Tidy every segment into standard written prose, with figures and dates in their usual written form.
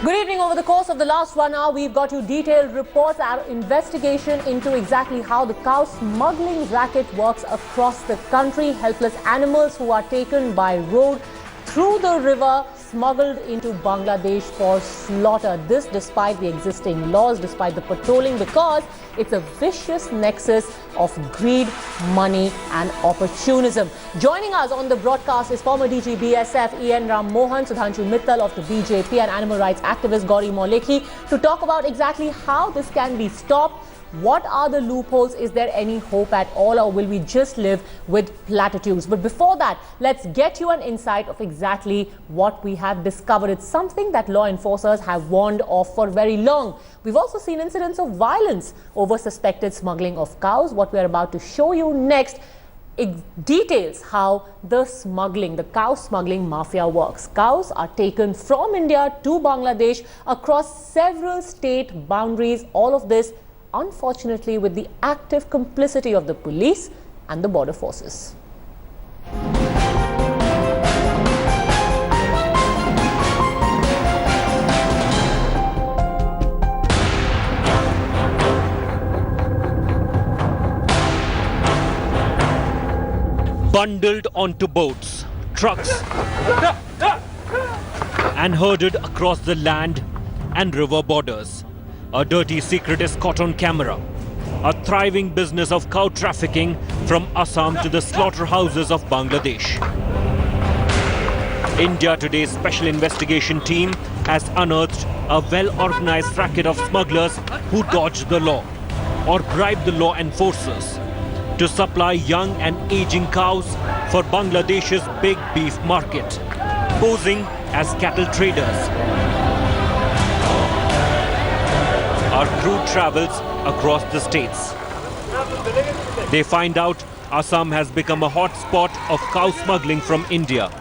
Good evening. Over the course of the last 1 hour, we've got you detailed reports, our investigation into exactly how the cow smuggling racket works across the country. Helpless animals who are taken by road through the river, smuggled into Bangladesh for slaughter. This despite the existing laws, despite the patrolling, because it's a vicious nexus of greed, money and opportunism. Joining us on the broadcast is former DG BSF EN Ram Mohan, Sudhanshu Mittal of the BJP and animal rights activist Gauri Molekhi to talk about exactly how this can be stopped. What are the loopholes? Is there any hope at all, or will we just live with platitudes? But before that, let's get you an insight of exactly what we have discovered. It's something that law enforcers have warned of for very long. We've also seen incidents of violence over suspected smuggling of cows. What we're about to show you next details how the cow smuggling mafia works. Cows are taken from India to Bangladesh across several state boundaries. All of this, unfortunately, with the active complicity of the police and the border forces. Bundled onto boats, trucks, and herded across the land and river borders. A dirty secret is caught on camera. A thriving business of cow trafficking from Assam to the slaughterhouses of Bangladesh. India Today's special investigation team has unearthed a well-organized racket of smugglers who dodge the law or bribe the law enforcers to supply young and aging cows for Bangladesh's big beef market, posing as cattle traders. Our crew travels across the states. They find out Assam has become a hot spot of cow smuggling from India.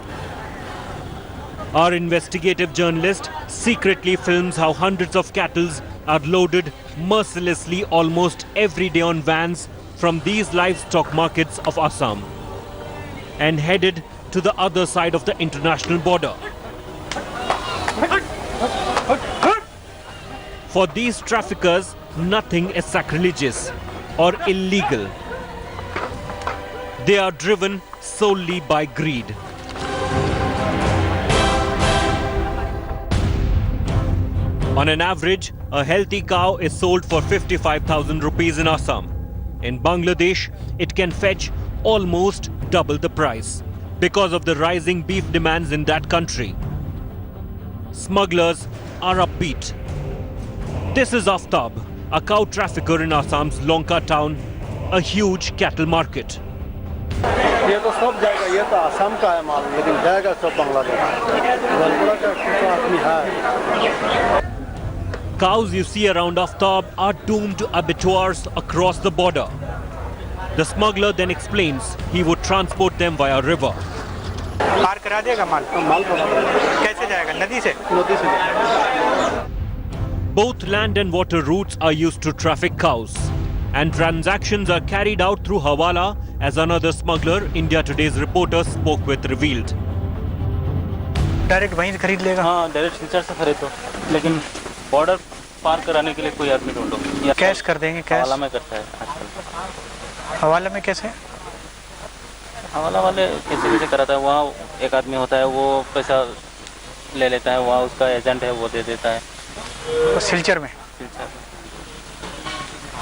Our investigative journalist secretly films how hundreds of cattle are loaded mercilessly almost every day on vans from these livestock markets of Assam and headed to the other side of the international border. For these traffickers, nothing is sacrilegious or illegal. They are driven solely by greed. On an average, a healthy cow is sold for 55,000 rupees in Assam. In Bangladesh, it can fetch almost double the price because of the rising beef demands in that country. Smugglers are upbeat. This is Aftab, a cow trafficker in Assam's Lonka town, a huge cattle market. Cows you see around Aftab are doomed to abattoirs across the border. The smuggler then explains he would transport them via river. Both land and water routes are used to traffic cows, and transactions are carried out through Hawala, as another smuggler India Today's reporter spoke with revealed. Direct वहीं से खरीद लेगा? हाँ, direct Silchar से खरीदो, लेकिन border पार कराने के लिए कोई आदमी ढूंढो। कैश कर देंगे, कैश हवाला में करता है आजकल। हवाला में कैसे? हवाला वाले कैसे कराता है, वहाँ एक आदमी होता है, वो पैसा ले लेता है, वहाँ उसका एजेंट है, वो दे देता है। तो सिलचर में? सिलचर में।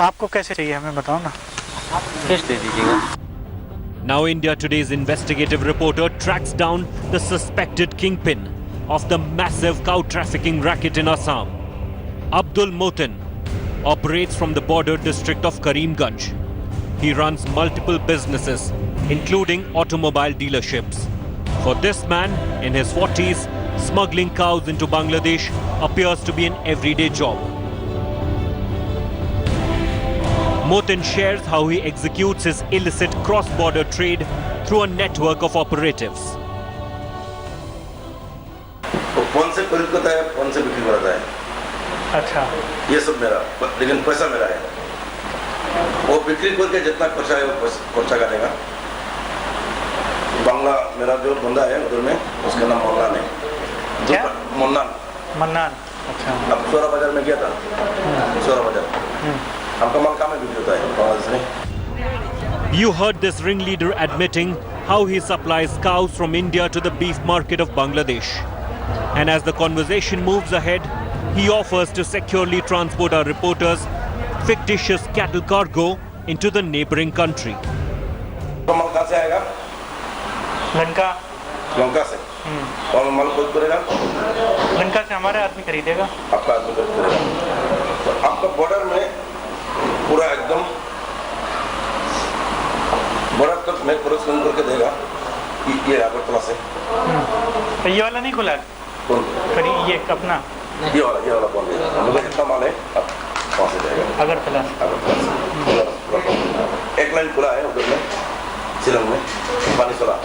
आपको कैसे चाहिए, हमें बताओ ना। कैश दे दीजिएगा। Now India Today's investigative reporter tracks down the suspected kingpin of the massive cow trafficking racket in Assam. Abdul Motin operates from the border district of Karimganj. He runs multiple businesses, including automobile dealerships. For this man, in his 40s, smuggling cows into Bangladesh appears to be an everyday job. Motin shares how he executes his illicit cross-border trade through a network of operatives. कौन से खरीद करता है, कौन से बिक्री करता है? अच्छा, ये सब मेरा, लेकिन पैसा मेरा है। वो बिक्री करके जितना खर्चा है वो खर्चा करेगा। बांग्ला मेरा जो बंदा है उधर में, उसका नाम मोन्नान है। क्या? मोन्नान। मन्नान। अच्छा। अब सोरा बाजार में गया था, सोरा बाजार हमका माल कहाँ में बिक्री होता है बांग्लादेश में। You heard this ringleader admitting how he supplies cows from India to the beef market of Bangladesh. And as the conversation moves ahead, he offers to securely transport our reporters fictitious cattle cargo into the neighboring country. तो माल कहाँ से आएगा? लंका। लंका से। और माल खुद करेगा? लंका से हमारे आदमी खरीदेगा। आपका आदमी करेगा। तो आपका बॉर्डर में पूरा एकदम बॉर्डर तक मैं पूरा स्कैन करके देगा। ये अगरतला से। ये वाला नहीं खुला है? कौन? फिर ये अपना? ये वाला बोल देगा। मुझे कितना माल है? अब कहाँ से जाएगा? अगरतला। अगरतला से। एक लाइन खुला है उधर में, शिलंग में, पानी सोला।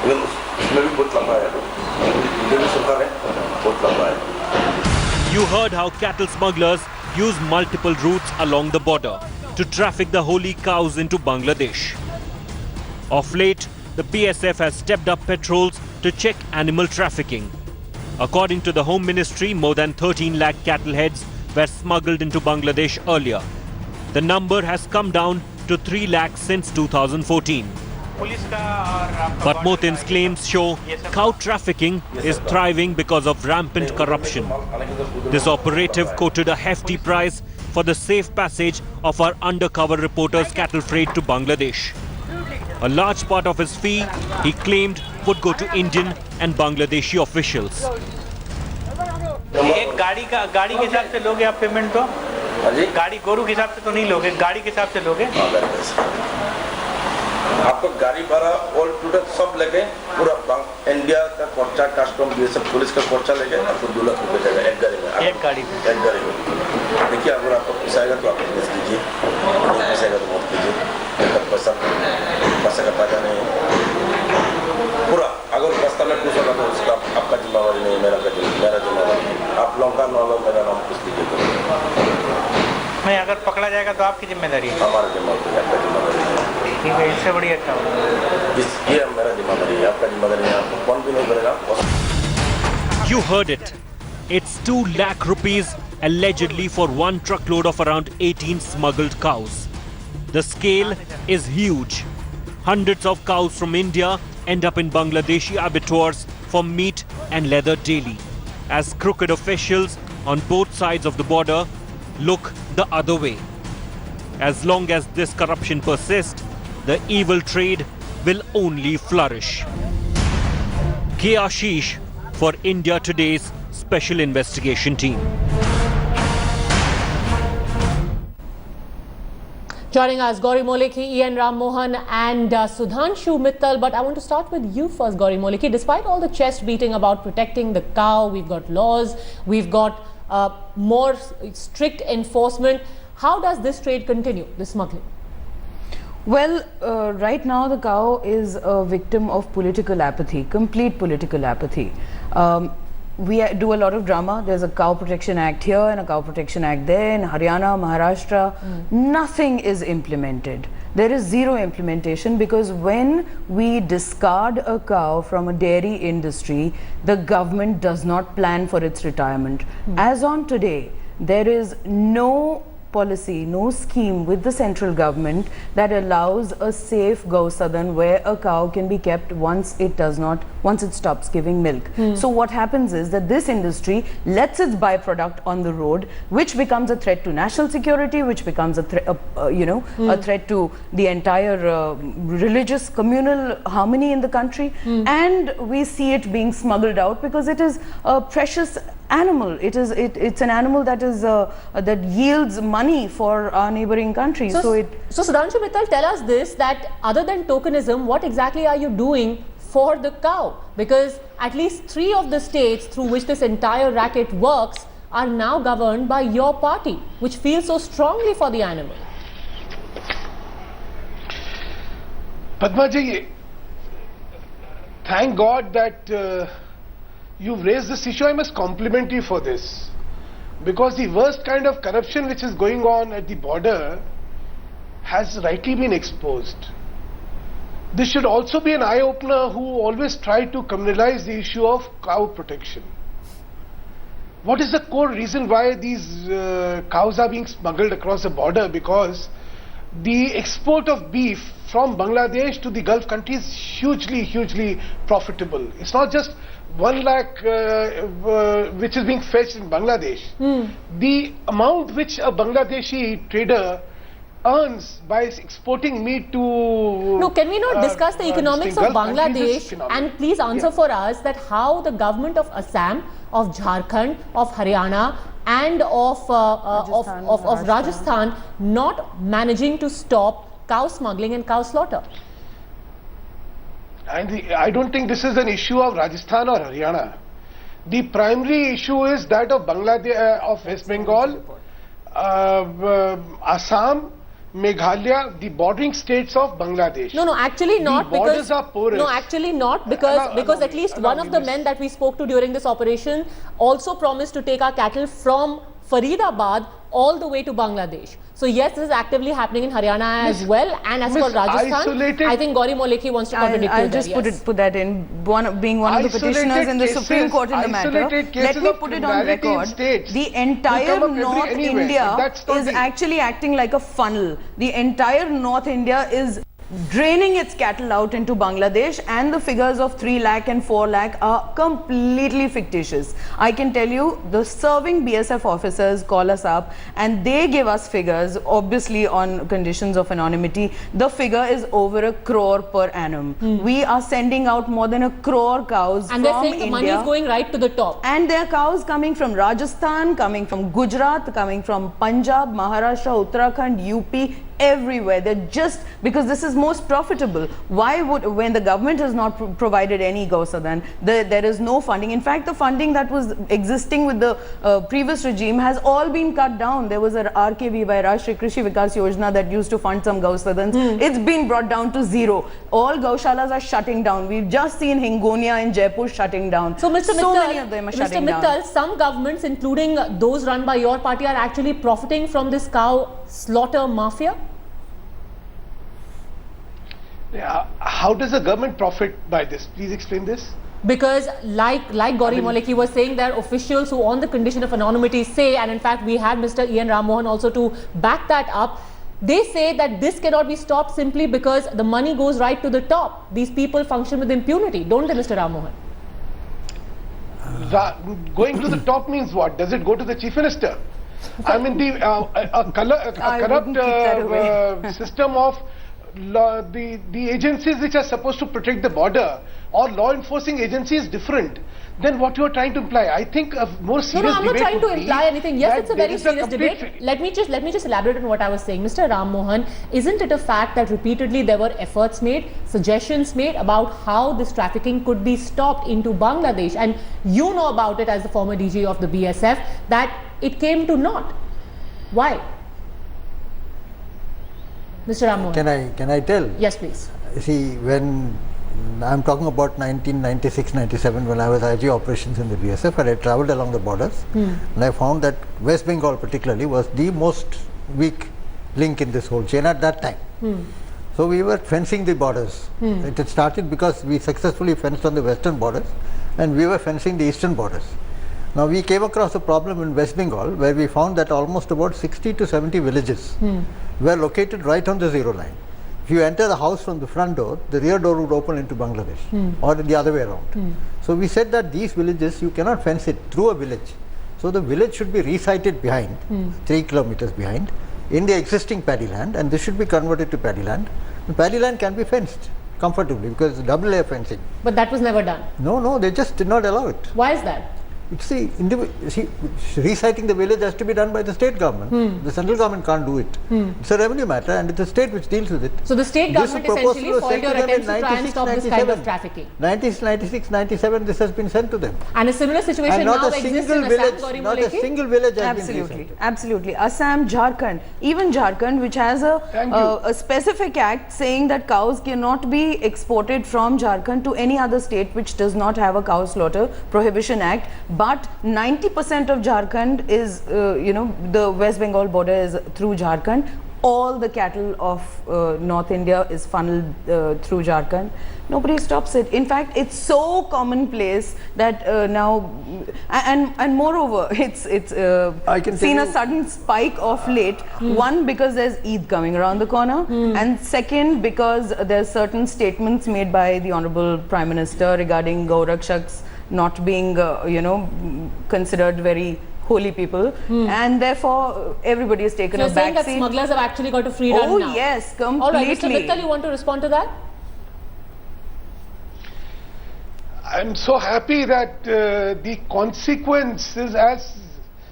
लेकिन उसमें भी बहुत लंबा है। इधर भी सरकार है, बहुत लंबा है। You heard how cattle smugglers use multiple routes along the border to traffic the holy cows into Bangladesh. Of late, the BSF has stepped up patrols to check animal trafficking. According to the Home Ministry, more than 13 lakh cattle heads were smuggled into Bangladesh earlier. The number has come down to 3 lakhs since 2014. But Motin's claims show cow trafficking is thriving because of rampant corruption. This operative quoted a hefty price for the safe passage of our undercover reporter's cattle freight to Bangladesh. A large part of his fee, he claimed, would go to Indian and Bangladeshi officials. एक गाड़ी के हिसाब से लोगे आप payment तो? गाड़ी गोरू के हिसाब से तो नहीं लोगे, गाड़ी के हिसाब से लोगे? आपको गाड़ी भाड़ा ऑल टोटल सब लेके पूरा इंडिया का खर्चा, कस्टम, ये सब पुलिस का खर्चा लेके आपको 2 लाख रुपए जाएगा एक गाड़ी में। एक गाड़ी में। देखिए अगर आपको पिसाएगा तो आप बिजनेस कीजिए, नहीं पिसाएगा तो मत कीजिए। पैसा का फायदा नहीं पूरा। अगर रास्ता में कुछ होगा तो उसका आपका जिम्मेवारी नहीं, मेरा जिम्मेवारी। आप लौका न लो, मेरा नाम कुछ लीजिए। नहीं, अगर पकड़ा जाएगा तो आपकी जिम्मेदारी है। हमारा जिम्मेवारी, आपका जिम्मेदारी है। ठीक है, इससे बड़ी अच्छा होगा। ये मेरा जिम्मेदारी है, आपका जिम्मेदारी है। आपको कौन भी नहीं करेगा। You heard it. It's 2 lakh rupees allegedly for one truckload of around 18 smuggled cows. The scale is huge. Hundreds of cows from India end up in Bangladeshi abattoirs for meat and leather daily, as crooked officials on both sides of the border look the other way. As long as this corruption persists, the evil trade will only flourish. K. Ashish for India Today's Special Investigation Team. Joining us, Gauri Molekhi, Ian Ram Mohan and Sudhanshu Mittal. But I want to start with you first, Gauri Molekhi. Despite all the chest beating about protecting the cow, we've got laws, we've got more strict enforcement. How does this trade continue, this smuggling? Well, right now the cow is a victim of political apathy, complete political apathy. We do a lot of drama. There's a Cow Protection Act here and a Cow Protection Act there in Haryana, Maharashtra. Nothing is implemented. There is zero implementation because when we discard a cow from a dairy industry, the government does not plan for its retirement. As on today, there is no policy, no scheme with the central government that allows a safe Gausadan where a cow can be kept once it stops giving milk. So what happens is that this industry lets its byproduct on the road, which becomes a threat to national security, which becomes a threat to the entire religious communal harmony in the country, and we see it being smuggled out because it is a precious animal. It's an animal that is that yields money for our neighboring countries. So Sudhanshu Mittal, tell us this, that other than tokenism, what exactly are you doing for the cow? Because at least 3 of the states through which this entire racket works are now governed by your party, which feels so strongly for the animal. Padma ji, thank God that you've raised this issue. I must compliment you for this, because the worst kind of corruption which is going on at the border has rightly been exposed. This should also be an eye-opener who always try to criminalize the issue of cow protection. What is the core reason why these cows are being smuggled across the border? Because the export of beef from Bangladesh to the Gulf countries is hugely profitable. It's not just 1 lakh which is being fetched in Bangladesh. The amount which a Bangladeshi trader earns by exporting meat to... No, can we not discuss the economics of Bangladesh, and please answer for us that how the government of Assam, of Jharkhand, of Haryana and of Rajasthan not managing to stop cow smuggling and cow slaughter? And I don't think this is an issue of Rajasthan or Haryana. The primary issue is that of Bangladesh, of West Bengal, Assam, Meghalaya, the bordering states of Bangladesh. No, actually not, the borders because are porous. No, actually not, because at least one of the men that we spoke to during this operation also promised to take our cattle from Faridabad all the way to Bangladesh. So yes, this is actively happening in Haryana as well, and as for Rajasthan, I think Gauri Molekhi wants to contradict you. I'll just put that in. Being one of the petitioners in the Supreme Court in the matter, let me put it on record. The entire North India is actually acting like a funnel. The entire North India is draining its cattle out into Bangladesh, and the figures of 3 lakh and 4 lakh are completely fictitious. I can tell you, the serving BSF officers call us up and they give us figures, obviously on conditions of anonymity. The figure is over 1 crore per annum. We are sending out more than 1 crore cows and they're saying the money is going right to the top. And there are cows coming from Rajasthan, coming from Gujarat, coming from Punjab, Maharashtra, Uttarakhand, UP, everywhere. They're just, because this is most profitable. Why would, when the government has not provided any Gausadan, there is no funding. In fact, the funding that was existing with the previous regime has all been cut down. There was a RKV by Rashtriya Krishi Vikas Yojana that used to fund some Gausadans. It's been brought down to zero. All Gaushalas are shutting down. We've just seen Hingonia in Jaipur shutting down. So Mr. So many of them are shutting down. Mr. Mittal, some governments, including those run by your party, are actually profiting from this cow slaughter mafia? How does the government profit by this? Please explain this. Because like Gauri Molekhi was saying, there are officials who on the condition of anonymity say, and in fact we had Mr. Ian Rammohan also to back that up, they say that this cannot be stopped simply because the money goes right to the top. These people function with impunity, don't they, Mr. Rammohan? Going to the top means what? Does it go to the Chief Minister? I mean, a corrupt system of the agencies which are supposed to protect the border or law enforcing agencies different than what you are trying to imply. I think a more serious debate. No, I'm not trying to imply anything. Yes, it's a very serious debate. Let me just elaborate on what I was saying. Mr. Rammohan, isn't it a fact that repeatedly there were efforts made, suggestions made about how this trafficking could be stopped into Bangladesh, and you know about it as the former DG of the BSF, that it came to naught? Why? Mr. Rammohan. Can I tell? Yes, please. See, when I'm talking about 1996-97, when I was IG operations in the BSF, and I travelled along the borders, and I found that West Bengal particularly was the most weak link in this whole chain at that time. So we were fencing the borders. It had started because we successfully fenced on the western borders, and we were fencing the eastern borders. Now we came across a problem in West Bengal where we found that almost about 60 to 70 villages were located right on the zero line. If you enter the house from the front door, the rear door would open into Bangladesh or the other way around. So we said that these villages, you cannot fence it through a village. So the village should be resited behind, 3 kilometers behind, in the existing paddy land, and this should be converted to paddy land. And paddy land can be fenced comfortably because it's double layer fencing. But that was never done. No, they just did not allow it. Why is that? It's reciting the village has to be done by the state government. The central government can't do it. It's a revenue matter, and it's the state which deals with it. So the state government essentially foiled your attempts to try and stop this kind of trafficking. 1996-97, this has been sent to them. And a similar situation now exists in Assam, Gauri Molekhi? Not a single village has been Absolutely, absolutely. Assam, Jharkhand, even Jharkhand, which has a specific act saying that cows cannot be exported from Jharkhand to any other state which does not have a cow slaughter prohibition act. But 90% of Jharkhand is, the West Bengal border is through Jharkhand. all the cattle of North India is funneled through Jharkhand. Nobody stops it. In fact, it's so commonplace that now, and moreover, it's seen a sudden spike of late. One, because there's Eid coming around the corner, and second, because there's certain statements made by the Honorable Prime Minister regarding Gaurakshaks not being, considered very holy people, and therefore everybody has taken so a you're saying back that seat. smugglers have actually got a free run now? Oh yes, completely. All right, Mr. Mittal, you want to respond to that? I'm so happy that the consequences, as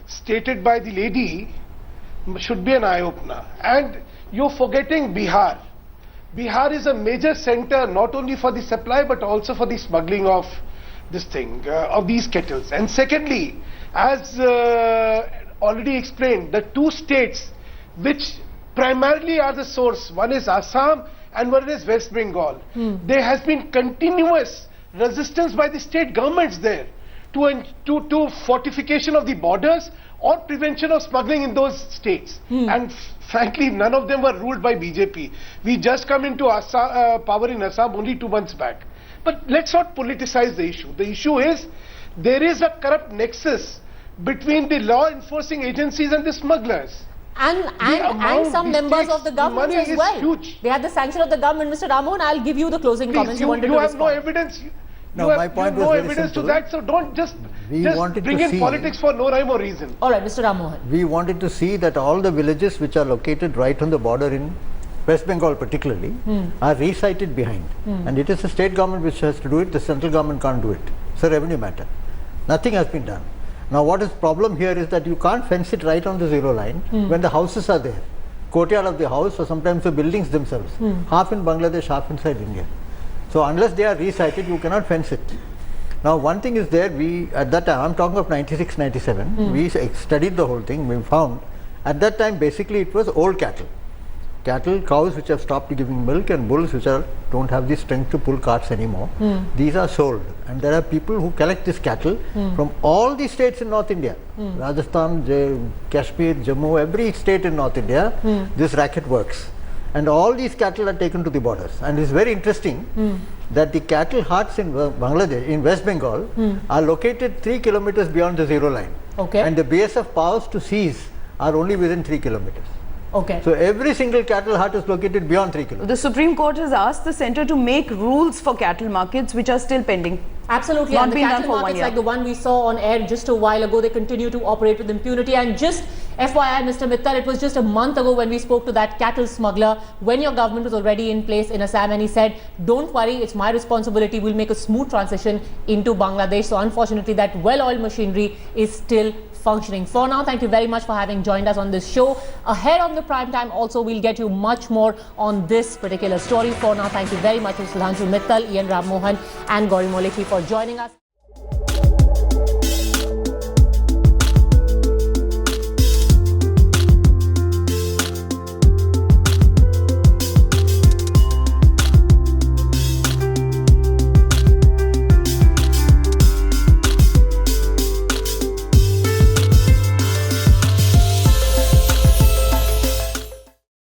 stated by the lady, should be an eye-opener. And you're forgetting Bihar. Bihar is a major center not only for the supply but also for the smuggling of this thing, of these kettles. And secondly, as already explained, the two states which primarily are the source, one is Assam and one is West Bengal. There has been continuous resistance by the state governments there to fortification of the borders or prevention of smuggling in those states. And frankly, none of them were ruled by BJP. We just come into Assam, power in Assam only 2 months back. But let's not politicize the issue. The issue is there is a corrupt nexus between the law enforcing agencies and the smugglers. And some members of the government as well. Huge. They had the sanction of the government. Mr. Ramohan, I'll give you the closing comments. You wanted to have respond. no evidence. No, my point was no very evidence simple. to that, so don't just wanted bring to in see- politics for no rhyme or reason. All right, Mr. Ramohan. We wanted to see that all the villages which are located right on the border in West Bengal particularly are recited behind. And it is the state government which has to do it, the central government can't do it. It's a revenue matter. Nothing has been done. Now what is problem here is that you can't fence it right on the zero line when the houses are there. Courtyard of the house or sometimes the buildings themselves. Half in Bangladesh, half inside India. So unless they are recited, you cannot fence it. Now one thing is there, we at that time, I'm talking of 96, 97, we studied the whole thing, we found at that time basically it was old cattle. Cattle, cows which have stopped giving milk and bulls which don't have the strength to pull carts anymore. These are sold, and there are people who collect this cattle from all the states in North India. Rajasthan, Kashmir, Jammu, every state in North India, this racket works. And all these cattle are taken to the borders. And it's very interesting that the cattle huts in Bangladesh, in West Bengal, are located 3 kilometers beyond the zero line. Okay. And the BSF powers to seize are only within 3 kilometers. Okay. So every single cattle hut is located beyond 3 kilometers. The Supreme Court has asked the centre to make rules for cattle markets which are still pending. Absolutely, Not and the been done cattle for 1 markets year. like the one we saw on air just a while ago, they continue to operate with impunity. And just FYI, Mr. Mittal, it was just a month ago when we spoke to that cattle smuggler when your government was already in place in Assam, and he said, don't worry, it's my responsibility, we'll make a smooth transition into Bangladesh. So unfortunately, that well-oiled machinery is still functioning. For now, thank you very much for having joined us on this show. Ahead on the prime time also, we'll get you much more on this particular story. For now, thank you very much to Sudhanshu Mittal, Ian Ram Mohan and Gauri Molekhi for joining us.